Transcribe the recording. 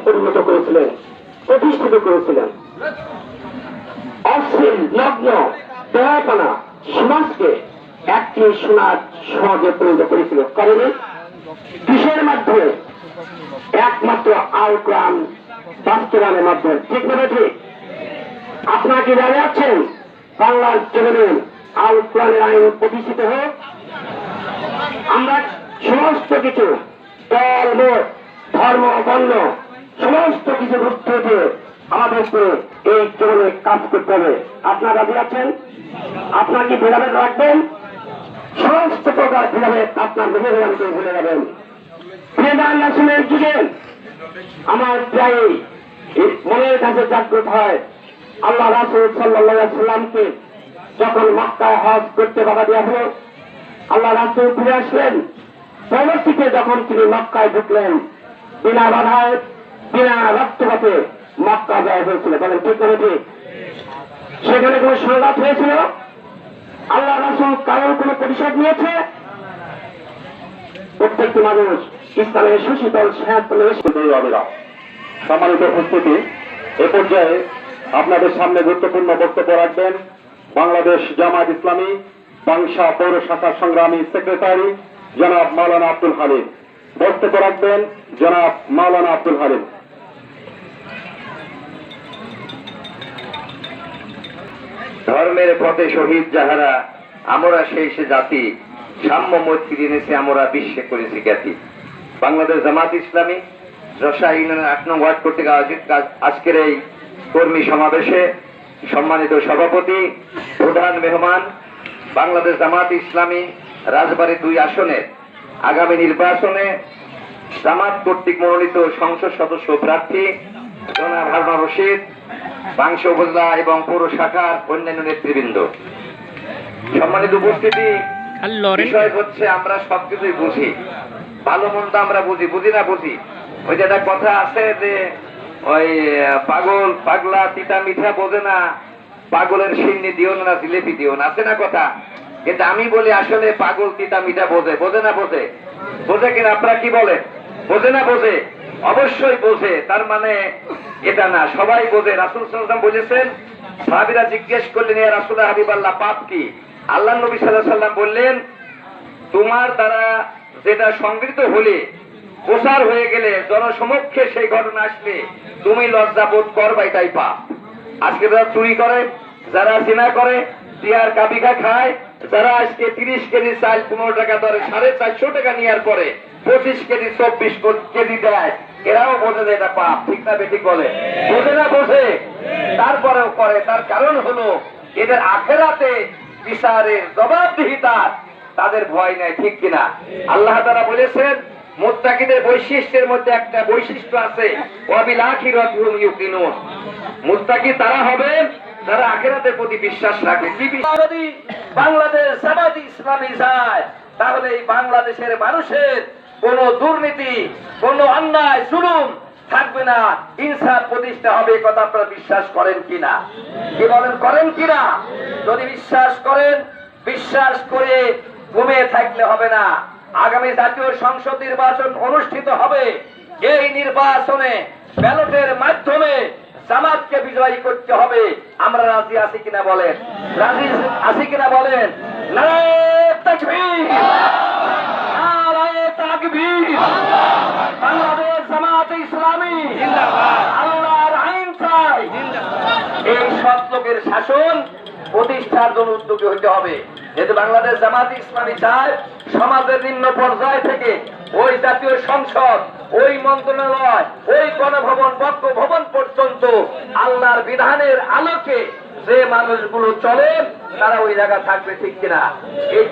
পরিণত করেছিলেন, প্রতিষ্ঠিত করেছিলেন। অশ্লীল নগ্ন দয়াপনা সমাজকে একটি সোনার সমাজে পরিণত করেছিল। কারণ কিসের মাধ্যমে? একমাত্র আল কোরআন বাস্তবায়নের মাধ্যমে। ঠিক না ঠিক? আপনারা কি জানে আছেন বাংলার জমিনে আল কোরআনের আইন প্রতিষ্ঠিত হোক? আমরা সমস্ত কিছু দল মত ধর্ম বর্ণ সমস্ত কিছু রুদ্ধ হতে আমাদেরকে এই জমিনে কাজ করতে হবে। আপনারা রাজি আছেন? আপনার কি ভেদাভেদ রাখবেন? সমস্ত প্রকার ভেদাভেদ আপনার ভেদাভেদকে ভুলে যাবেন। ফেদান রাসূলের যুগে আমার প্রায় মনের কাছে জাগ্রত হয়, আল্লাহ রাসূল সাল্লাল্লাহু আলাইহি সাল্লামকে যখন মক্কায় হজ করতে বাধা দেওয়া হলো, আল্লাহ রাসূল ফিরে আসলেন। পরবর্তীতে যখন তিনি মক্কায় ঢুকলেন, বিনা বাধায় বিনা রক্তপাতে মক্কা জয় হয়েছিল। বলেন ঠিক করে ঠিক? সেখানে কোন সংঘাত হয়েছিল? আল্লাহ রাসূল কারোর কোন প্রতিশোধ নিয়েছে? প্রত্যেকটি মানুষ ইসলামের সুশীতল সম্মানিত উপস্থিতি, এ পর্যায়ে আপনাদের সামনে গুরুত্বপূর্ণ বক্তব্য রাখবেন বাংলাদেশ জামায়াত ইসলামী পাংশা পৌর শাখার সংগ্রামী সেক্রেটারি জনাব মাওলানা আব্দুল হালিম। বক্তব্য রাখবেন জনাব মাওলানা আব্দুল হালিম। ধর্মের পথে শহীদ যাহারা, আমরা সেই সে জাতি, সাম্য মৈত্রী এনেছে আমরা বিশ্বে করেছি খ্যাতি। বাংলাদেশ জামাত ইসলামী যশা ইউনিয়নের 8 নং ওয়ার্ড কর্তৃক আয়োজিত আজকের এই কর্মী সমাবেশে সম্মানিত সভাপতি, প্রধান মেহমান, বাংলাদেশ জামাত ইসলামী রাজবাড়ী 2 আসনের আগামী নির্বাচনে জামাত কর্তৃক মনোনীত সংসদ সদস্য প্রার্থী জনাব হারুন রশিদ, পাংশা উপজেলা এবং পৌর শাখার অন্যান্য নেতৃবৃন্দ, সম্মানিত উপস্থিতি, বিষয় হচ্ছে আমরা সবকিছুই বুঝি, ভালো মন্দ আমরা বুঝি, বুঝি না বুঝি। ওই যে একটা কথা আছে যে ওই পাগল পাগলা তিতা মিঠা বোঝে না, পাগলের সিন্নি দিও না জিলেপি দিও না, আছে না কথা? কিন্তু আমি বলি আসলে পাগল তিতা মিঠা বোঝে। বোঝে না বোঝে? বোঝে কিনা আপনারা কি বলেন? বোঝে না বোঝে? অবশ্যই বোঝে। তার মানে এটা না সবাই বোঝে। রাসূল সাল্লাল্লাহু আলাইহি ওয়াসাল্লাম বলেছেন, সাহাবীরা জিজ্ঞেস করলেন, ইয়া রাসূলুল্লাহ হাবিবাল্লাহ, পাপ কি? আল্লাহ নবী সাল্লাল্লাহু আলাইহি ওয়াসাল্লাম বললেন, তোমার দ্বারা যেটা সংগৃহীত হলে, প্রচার হয়ে গেলে, জনসমক্ষে সেই ঘটনা আসলে তুমি লজ্জা বোধ করবা, এটাই পাপ। আজকে যারা চুরি করে, যারা জিনা করে, টিয়ার কাবিকা খায়, যারা আজকে 30 কেজি চাল 15 টাকা দরে 450 টাকা নেওয়ার পরে 25 কেজি 24 কেজি দেয়, এরাও বোঝে যে এটা পাপ। ঠিক না বেঠিক বলে? বোঝে না বোঝে? তারপরেও করে। তার কারণ হলো এদের আখেরাতে বিচারের জবাবদিহিতার তাদের ভয় নাই। ঠিক কিনা? আল্লাহ তাআলা বলেছেন, মুত্তাকিদের বৈশিষ্ট্যের মধ্যে একটা বৈশিষ্ট্য আছে, ওয়াবিল আখিরাতি হুম ইউকিনুন। মুত্তাকি তারা হবে যারা আখিরাতের প্রতি বিশ্বাস রাখে। যদি বাংলাদেশ জামাত ইসলামী যায়, তাহলে এই বাংলাদেশের মানুষের কোন দুর্নীতি, কোন অন্যায় জুলুম থাকবে না, ইনসাফ প্রতিষ্ঠা হবে। কথা আপনারা বিশ্বাস করেন কিনা? কি বলেন, করেন কিনা? যদি বিশ্বাস করেন, বিশ্বাস করে ঘুমিয়ে থাকলে হবে না। আগামী জাতীয় সংসদ নির্বাচন অনুষ্ঠিত হবে। এই নির্বাচনে ব্যালটের মাধ্যমে জামাতকে বিজয়ী করতে হবে। আমরা রাজি আছি কিনা বলেন? রাজি আছি কিনা বলেন? নারায়ে তাকবীর, নারায়ে তাকবীর। বাংলাদেশ জামাত ইসলামী জিন্দাবাদ, আল্লাহর আইন চাই। এই সৎ লোকের শাসন প্রতিষ্ঠার জন্য উদ্যোগী হতে হবে। যেহেতু বাংলাদেশ জামাত ইসলামী চায় সমাজের নিম্ন পর্যায় থেকে ওই জাতীয় সংসদ, ওই মন্ত্রণালয়, ওই গণভবন, বক্ষ ভবন পর্যন্ত আল্লাহর বিধানের আলোকে যে মানুষগুলো চলে তারা ওই জায়গা থাকবে। ঠিক কিনা? এই